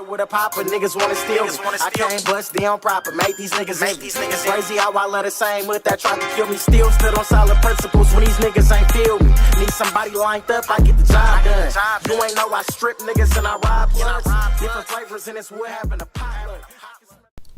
with a popper, niggas wanna steal me. I can't bust down proper, make these niggas crazy how I let the same with that tried to kill me. Still stood on solid principles when these niggas ain't feel me. Need somebody lined up, I get the job done. You ain't know I strip niggas and I rob blunts. Different flavors in this wood having a pilot.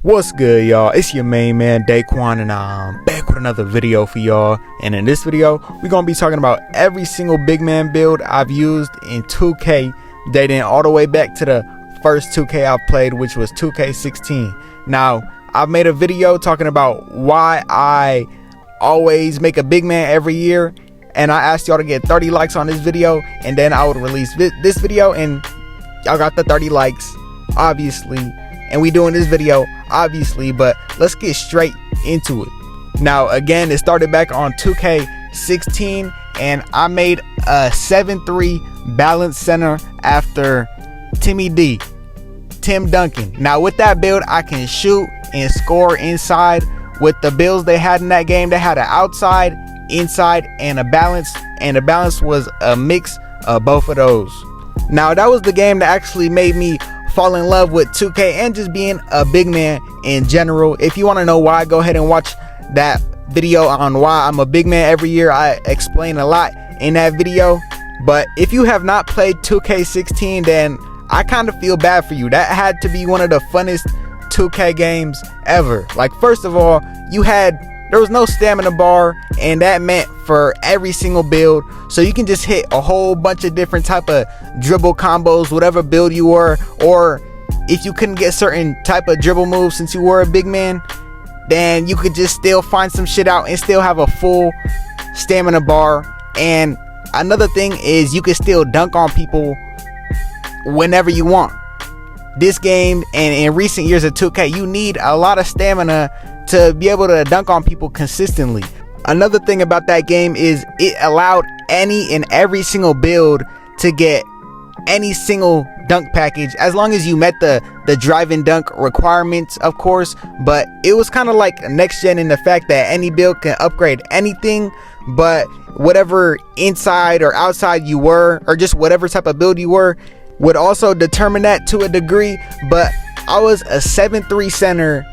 What's good, y'all? It's your main man Deykwon, and I'm back with another video for y'all. And in this video, we're gonna be talking about every single big man build I've used in 2K, dating all the way back to the first 2K I've played, which was 2K16. Now, I've made a video talking about why I always make a big man every year, and I asked y'all to get 30 likes on this video, and then I would release this video, and y'all got the 30 likes, obviously. And we doing this video obviously, but let's get straight into it. Now again, it started back on 2K16, and I made a 7-3 balanced center after Tim Duncan. Now with that build, I can shoot and score inside. With the builds they had in that game, they had an outside, inside, and a balance, and the balance was a mix of both of those. Now that was the game that actually made me fall in love with 2K and just being a big man in general. If you want to know why, go ahead and watch that video on why I'm a big man every year. I explain a lot in that video. But if you have not played 2K16, then I kind of feel bad for you. That had to be one of the funnest 2K games ever. Like, first of all, there was no stamina bar, and that meant for every single build, so you can just hit a whole bunch of different type of dribble combos, whatever build you were. Or if you couldn't get certain type of dribble moves since you were a big man, then you could just still find some shit out and still have a full stamina bar. And another thing is you can still dunk on people whenever you want. This game, and in recent years of 2K, you need a lot of stamina to be able to dunk on people consistently. Another thing about that game is it allowed any and every single build to get any single dunk package, as long as you met the drive and dunk requirements, of course. But it was kind of like next gen in the fact that any build can upgrade anything, but whatever inside or outside you were, or just whatever type of build you were, would also determine that to a degree. But I was a 7-3 center,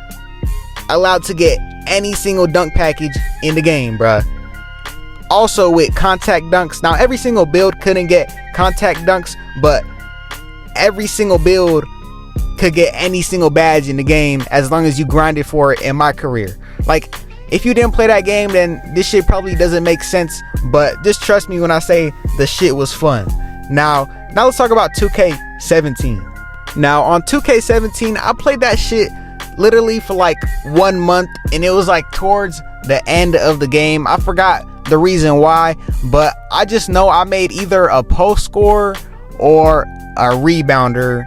allowed to get any single dunk package in the game, bruh. Also with contact dunks. Now every single build couldn't get contact dunks, but every single build could get any single badge in the game as long as you grinded for it in my career. Like, if you didn't play that game, then this shit probably doesn't make sense, but just trust me when I say the shit was fun. Now let's talk about 2K17. Now on 2K17, I played that shit literally for like 1 month, and it was like towards the end of the game. I forgot the reason why, but I just know I made either a post scorer or a rebounder,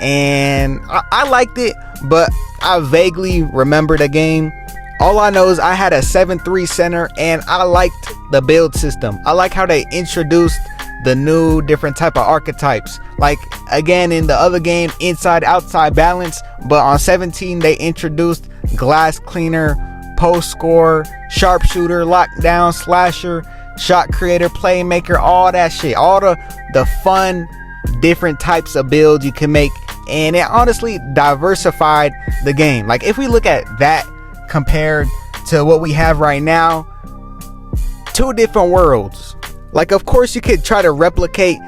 and I liked it, but I vaguely remember the game. All I know is I had a 7-3 center, and I liked the build system. I like how they introduced the new different type of archetypes. Like, again, in the other game, inside outside balance, but on 17 they introduced glass cleaner, post scorer, sharpshooter, lockdown, slasher, shot creator, playmaker, all that shit, all the fun different types of builds you can make. And it honestly diversified the game. Like, if we look at that compared to what we have right now, two different worlds. Like, of course you could try to replicate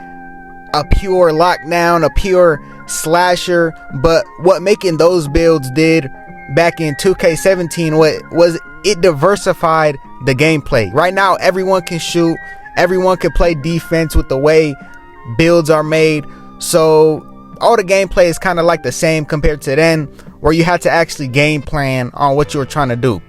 a pure lockdown, a pure slasher, but what making those builds did back in 2K17 was it diversified the gameplay. Right now everyone can shoot, everyone can play defense with the way builds are made, so all the gameplay is kind of like the same compared to then, where you had to actually game plan on what you were trying to do.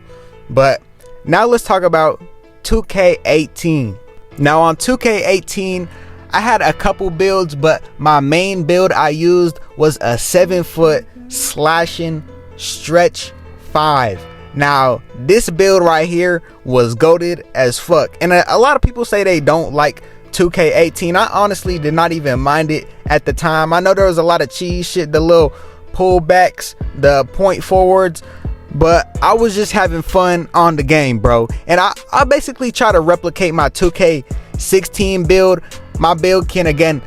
But now let's talk about 2K18. Now on 2K18, I had a couple builds, but my main build I used was a 7-foot slashing stretch 5. Now this build right here was goated as fuck, and a lot of people say they don't like 2K18. I honestly did not even mind it at the time. I know there was a lot of cheese shit, the little pullbacks, the point forwards, but I was just having fun on the game, bro. And I basically try to replicate my 2K16 build. My build can again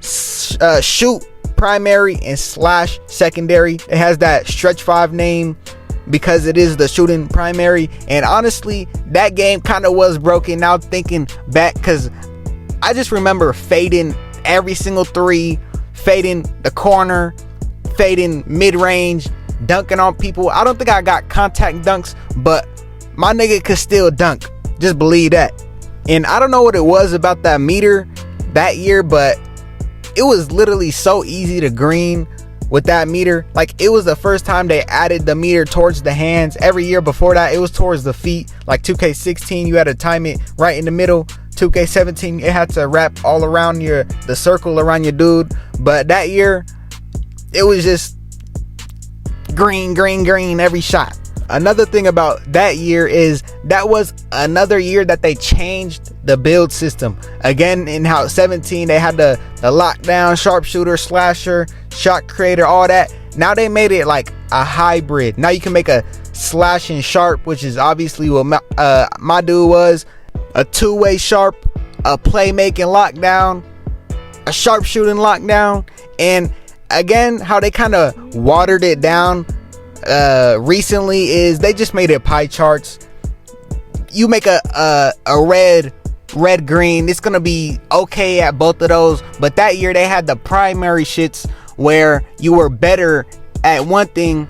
shoot primary and slash secondary. It has that stretch 5 name because it is the shooting primary. And honestly, that game kind of was broken now thinking back, because I just remember fading every single three, fading the corner, fading mid-range, dunking on people. I don't think I got contact dunks, but my nigga could still dunk. Just believe that. And I don't know what it was about that meter that year, but it was literally so easy to green with that meter. Like, it was the first time they added the meter towards the hands. Every year before that, it was towards the feet. Like 2K16, you had to time it right in the middle. 2K17, it had to wrap all around the circle around your dude. But that year, it was just green, green, green every shot. Another thing about that year is that was another year that they changed the build system. Again, in how 17 they had the lockdown, sharpshooter, slasher, shot creator, all that. Now they made it like a hybrid. Now you can make a slash and sharp, which is obviously what my dude was. A two-way sharp, a playmaking lockdown, a sharpshooting lockdown. And again, how they kind of watered it down recently is they just made it pie charts. You make a red green, it's gonna be okay at both of those. But that year they had the primary shits where you were better at one thing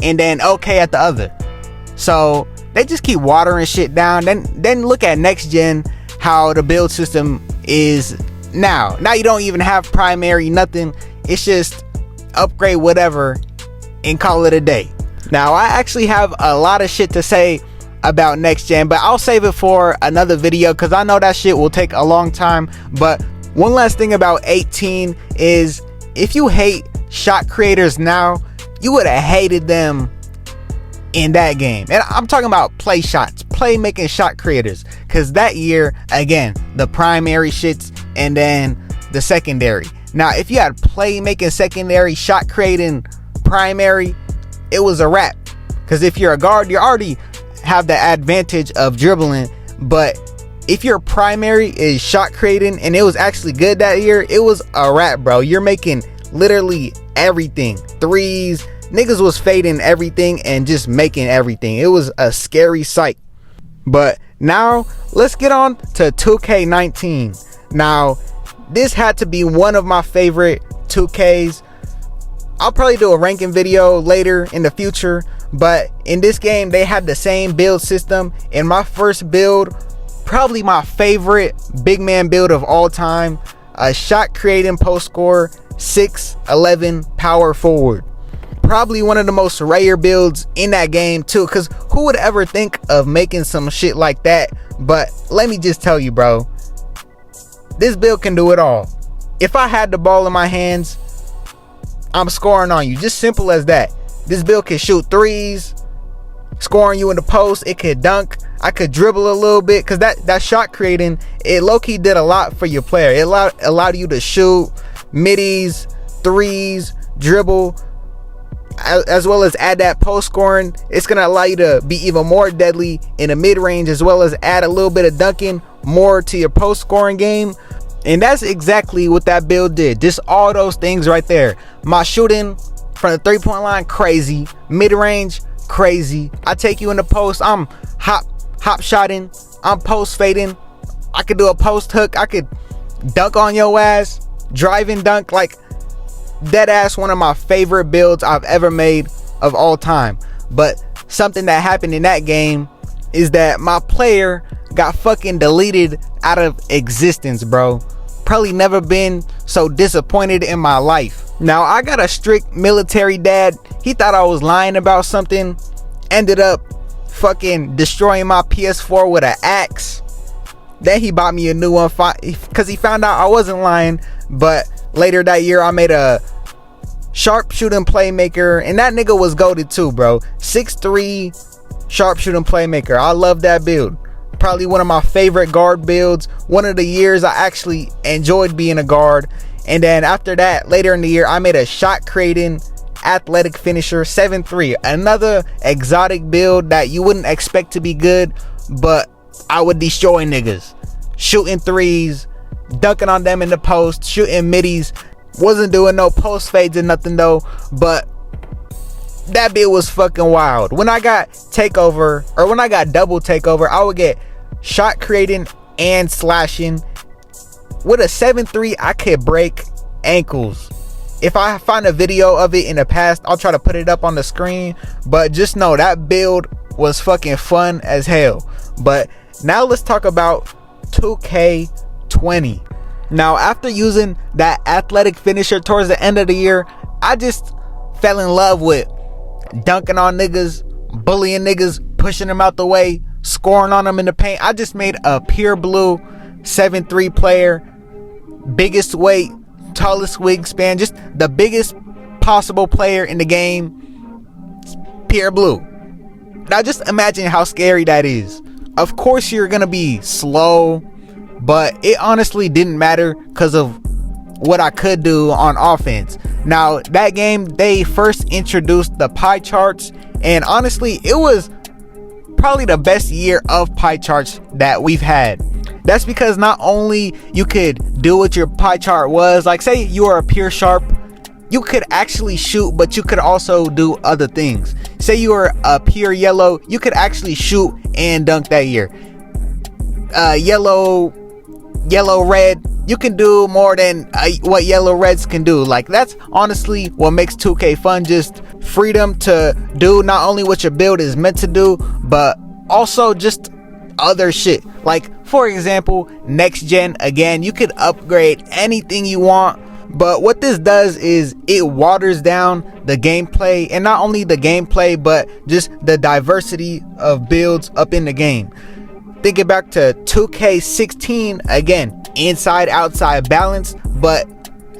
and then okay at the other. So they just keep watering shit down. Then look at next gen, how the build system is now you don't even have primary, nothing. It's just upgrade whatever and call it a day. Now I actually have a lot of shit to say about next gen, but I'll save it for another video because I know that shit will take a long time. But one last thing about 18 is, if you hate shot creators now, you would have hated them in that game. And I'm talking about play shots, playmaking shot creators, because that year, again, the primary shits and then the secondary. Now if you had playmaking secondary, shot creating primary, it was a wrap. Because if you're a guard, you already have the advantage of dribbling. But if your primary is shot creating and it was actually good that year, it was a wrap, bro. You're making literally everything. Threes, niggas was fading everything and just making everything. It was a scary sight. But now let's get on to 2K19. Now this had to be one of my favorite 2Ks. I'll probably do a ranking video later in the future, but in this game they had the same build system. In my first build, probably my favorite big man build of all time, a shot creating post scorer, 6'11" power forward. Probably one of the most rare builds in that game too, because who would ever think of making some shit like that? But let me just tell you, bro, this build can do it all. If I had the ball in my hands, I'm scoring on you. Just simple as that. This build can shoot threes, scoring you in the post. It could dunk. I could dribble a little bit, because that shot creating, it low-key did a lot for your player. It allowed you to shoot middies, threes, dribble, as well as add that post scoring. It's gonna allow you to be even more deadly in the mid-range, as well as add a little bit of dunking more to your post scoring game. And that's exactly what that build did. Just all those things right there. My shooting from the 3-point line, crazy. Mid-range, crazy. I take you in the post, I'm hop shotting, I'm post fading. I could do a post hook, I could dunk on your ass, drive and dunk. Like, dead ass one of my favorite builds I've ever made of all time. But something that happened in that game is that my player got fucking deleted out of existence, bro. Probably never been so disappointed in my life. Now I got a strict military dad. He thought I was lying about something, ended up fucking destroying my PS4 with an axe. Then he bought me a new one because he found out I wasn't lying. But later that year I made a sharpshooting playmaker, and that nigga was goated too, bro. 6'3" sharpshooting playmaker. I love that build. Probably one of my favorite guard builds. One of the years I actually enjoyed being a guard. And then after that, later in the year, I made a shot creating athletic finisher, 7'3". Another exotic build that you wouldn't expect to be good, but I would destroy niggas. Shooting threes, dunking on them in the post, shooting middies. Wasn't doing no post fades and nothing though, but that build was fucking wild. When I got takeover, or when I got double takeover, I would get shot creating and slashing. With a 7-3, I could break ankles. If I find a video of it in the past, I'll try to put it up on the screen, but just know that build was fucking fun as hell. But now let's talk about 2K20. Now, after using that athletic finisher towards the end of the year, I just fell in love with dunking on niggas, bullying niggas, pushing them out the way, scoring on them in the paint. I just made a pure blue 7-3 player, biggest weight, tallest wingspan, just the biggest possible player in the game, pure blue. Now just imagine how scary that is. Of course you're gonna be slow, but it honestly didn't matter because of what I could do on offense. Now that game, they first introduced the pie charts, and honestly it was probably the best year of pie charts that we've had. That's because not only you could do what your pie chart was, like say you are a pure sharp, you could actually shoot, but you could also do other things. Say you are a pure yellow, you could actually shoot and dunk that year. Yellow red, you can do more than what yellow reds can do. Like that's honestly what makes 2K fun, just freedom to do not only what your build is meant to do, but also just other shit. Like for example, next gen, again, you could upgrade anything you want, but what this does is it waters down the gameplay, and not only the gameplay but just the diversity of builds up in the game. Thinking back to 2K16, again, inside outside balance, but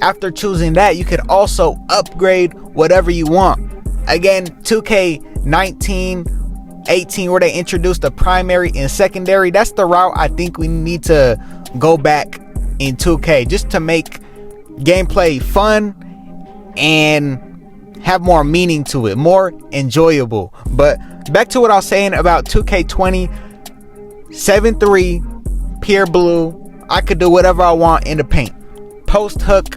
after choosing that you could also upgrade whatever you want. Again, 2K19, 18, where they introduced the primary and secondary, that's the route I think we need to go back in 2K, just to make gameplay fun and have more meaning to it, more enjoyable. But back to what I was saying about 2K20, 7-3, pure blue, I could do whatever I want in the paint. Post hook,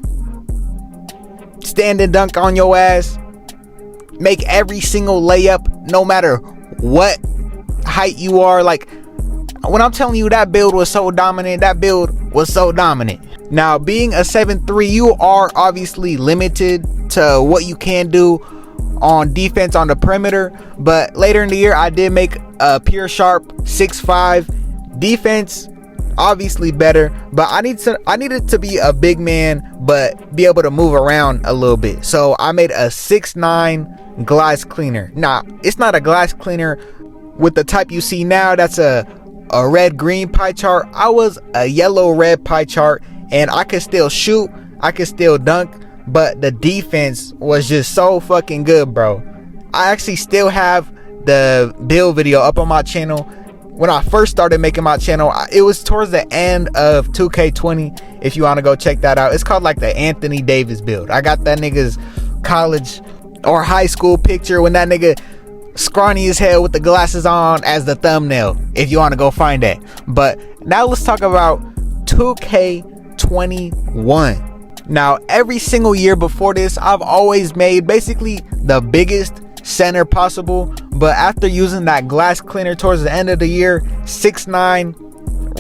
stand and dunk on your ass, make every single layup no matter what height you are. Like when I'm telling you that build was so dominant, that build was so dominant. Now being a 7-3, you are obviously limited to what you can do on defense on the perimeter, but later in the year I did make a pure sharp 6'5". Defense obviously better, but I needed to be a big man but be able to move around a little bit, so I made a 6'9" glass cleaner. Now it's not a glass cleaner with the type you see now, that's a red green pie chart. I was a yellow red pie chart, and I could still shoot, I could still dunk, but the defense was just so fucking good, bro. I actually still have the build video up on my channel. When I first started making my channel, it was towards the end of 2K20. If you want to go check that out, it's called like the Anthony Davis build. I got that nigga's college or high school picture when that nigga scrawny as hell with the glasses on as the thumbnail, if you want to go find that. But now let's talk about 2K21. Now every single year before this, I've always made basically the biggest center possible, but after using that glass cleaner towards the end of the year, 6'9",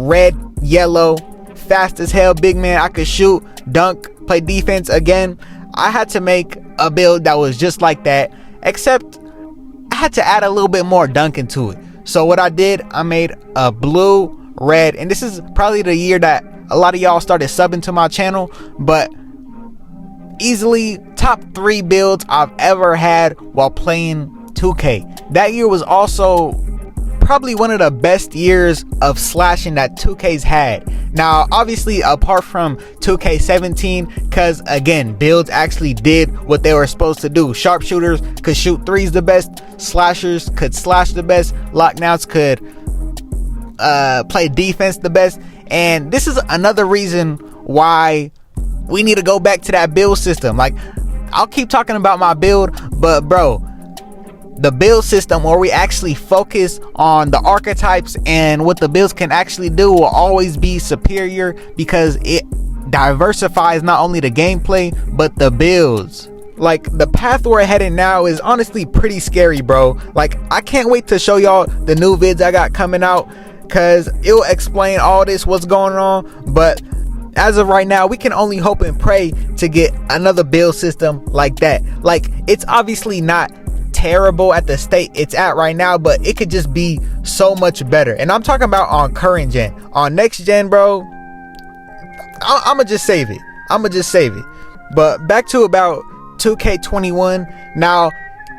red, yellow, fast as hell, big man, I could shoot, dunk, play defense, again, I had to make a build that was just like that, except I had to add a little bit more dunking to it. So what I did, I made a blue, red, and this is probably the year that a lot of y'all started subbing to my channel, but easily top 3 builds I've ever had while playing 2K. That year was also probably one of the best years of slashing that 2K's had. Now obviously apart from 2K17, because again, builds actually did what they were supposed to do. Sharpshooters could shoot threes the best, slashers could slash the best, lockdowns could play defense the best. And this is another reason why we need to go back to that build system. Like, I'll keep talking about my build, but bro, the build system where we actually focus on the archetypes and what the builds can actually do will always be superior, because it diversifies not only the gameplay but the builds. Like, the path we're heading now is honestly pretty scary, bro. Like, I can't wait to show y'all the new vids I got coming out, cause it'll explain all this, what's going on. But as of right now, we can only hope and pray to get another build system like that. Like, it's obviously not terrible at the state it's at right now, but it could just be so much better. And I'm talking about on current gen. On next gen, bro, I'ma just save it. But back to about 2K21. Now,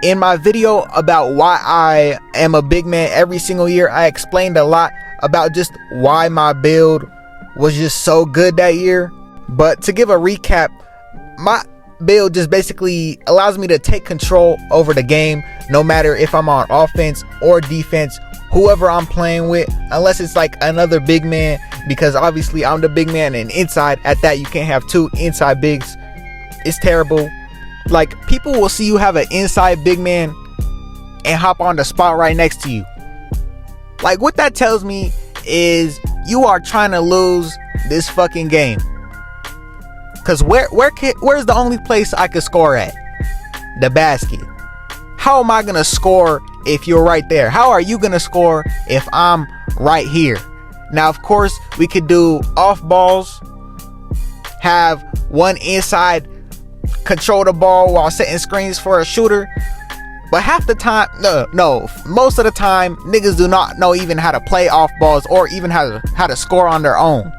in my video about why I am a big man every single year, I explained a lot about just why my build was just so good that year. But to give a recap, my build just basically allows me to take control over the game, no matter if I'm on offense or defense, whoever I'm playing with, unless it's like another big man, because obviously I'm the big man and inside. At that, you can't have two inside bigs. It's terrible. Like, people will see you have an inside big man and hop on the spot right next to you. Like, what that tells me is you are trying to lose this fucking game. Cause where's the only place I could score at? The basket. How am I gonna score if you're right there? How are you gonna score if I'm right here? Now, of course, we could do off balls, have one inside control the ball while setting screens for a shooter. But half the time, no, most of the time, niggas do not know even how to play off balls or even how to score on their own.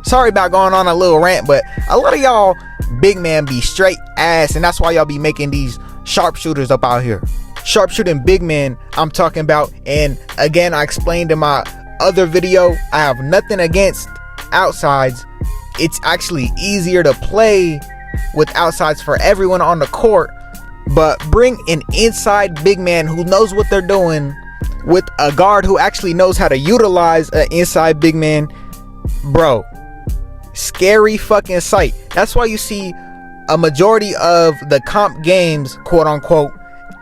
Sorry about going on a little rant, but a lot of y'all big man be straight ass, and that's why y'all be making these sharpshooters up out here. Sharpshooting big men I'm talking about. And again, I explained in my other video, I have nothing against outsides. It's actually easier to play with outsides for everyone on the court. But bring an inside big man who knows what they're doing with a guard who actually knows how to utilize an inside big man, bro. Scary fucking sight. That's why you see a majority of the comp games, quote unquote,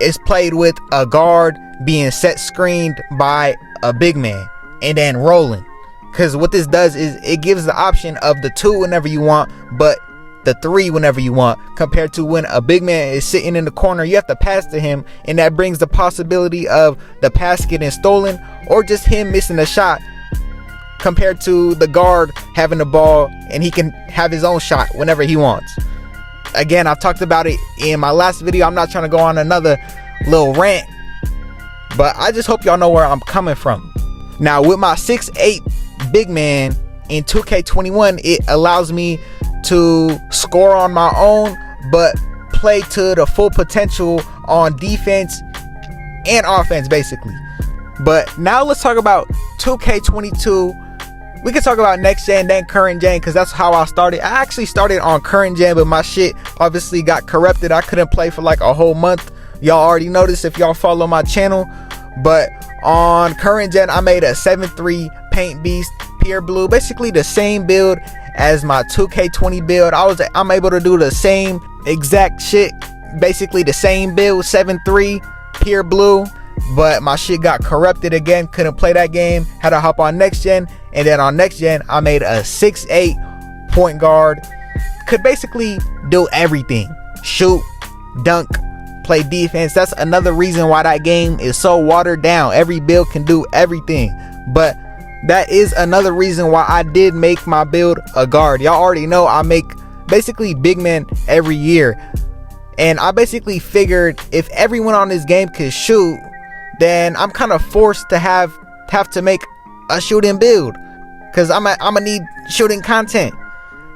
is played with a guard being set screened by a big man and then rolling. Because what this does is it gives the option of the 2 whenever you want, but the 3 whenever you want, compared to when a big man is sitting in the corner, you have to pass to him, and that brings the possibility of the pass getting stolen or just him missing a shot, compared to the guard having the ball and he can have his own shot whenever he wants. Again, I've talked about it in my last video. I'm not trying to go on another little rant, but I just hope y'all know where I'm coming from. Now, with my 6'8" big man in 2K21, it allows me to score on my own but play to the full potential on defense and offense, basically. But now let's talk about 2K22. We can talk about next gen, then current gen, because that's how I started. I actually started on current gen, but my shit obviously got corrupted. I couldn't play for like a whole month. Y'all already noticed if y'all follow my channel. But on current gen, I made a 7-3 paint beast pure blue, basically the same build as my 2K20 build. I'm able to do the same exact shit, basically the same build, 7-3 pure blue, but my shit got corrupted again. Couldn't play that game, had to hop on next gen. And then on next gen, I made a 6'8" point guard, could basically do everything: shoot, dunk, play defense. That's another reason why that game is so watered down. Every build can do everything, but that is another reason why I did make my build a guard. Y'all already know I make basically big men every year, and I basically figured if everyone on this game could shoot, then I'm kind of forced to have to make a shooting build, because I'm gonna need shooting content.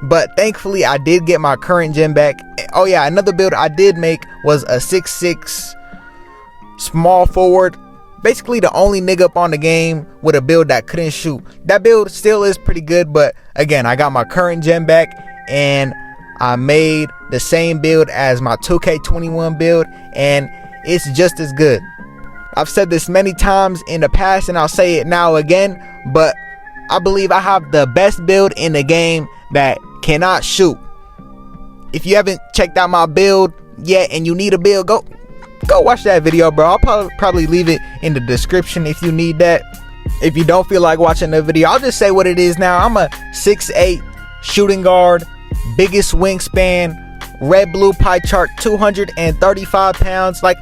But thankfully I did get my current gen back. Oh yeah, another build I did make was a 6'6" small forward, basically the only nigga up on the game with a build that couldn't shoot. That build still is pretty good, but again, I got my current gen back and I made the same build as my 2K21 build, and it's just as good. I've said this many times in the past and I'll say it now again, but I believe I have the best build in the game that cannot shoot. If you haven't checked out my build yet and you need a build, go watch that video, bro. I'll probably leave it in the description if you need that. If you don't feel like watching the video, I'll just say what it is now. I'm a 6'8" shooting guard, biggest wingspan, red blue pie chart, 235 pounds. Like,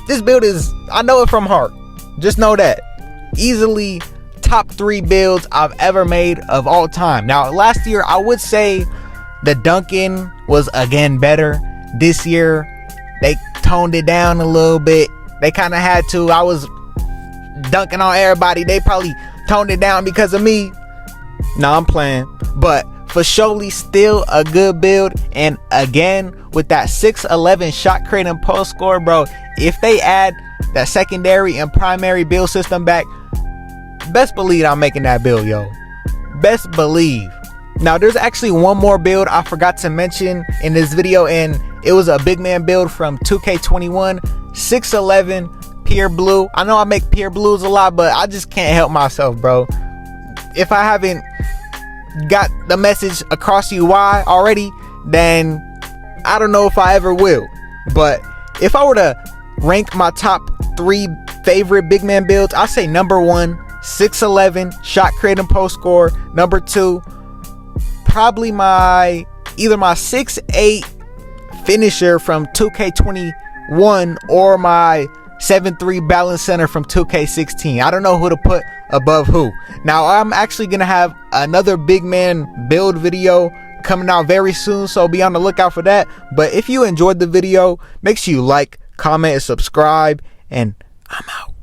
this build is, I know it from heart. Just know that. Easily top 3 builds I've ever made of all time. Now, last year, I would say the Duncan was again better. This year, they toned it down a little bit. They kind of had to. I was dunking on everybody. They probably toned it down because of me. Nah, I'm playing. But for surely still a good build. And again, with that 6'11 shot creating and post score, bro, if they add that secondary and primary build system back, best believe I'm making that build, yo. Best believe. Now, there's actually one more build I forgot to mention in this video, and it was a big man build from 2K21, 6'11 pure blue. I know I make pure blues a lot, but I just can't help myself, bro. If I haven't got the message across to you why already, then I don't know if I ever will. But if I were to rank my top 3 favorite big man builds, I'd say number 1, 6'11 shot creating post score. Number 2, probably either my 6'8 finisher from 2K21 or my 7'3 balance center from 2K16. I don't know who to put above who. Now, I'm actually gonna have another big man build video coming out very soon, so be on the lookout for that. But if you enjoyed the video, make sure you like, comment, and subscribe, and I'm out.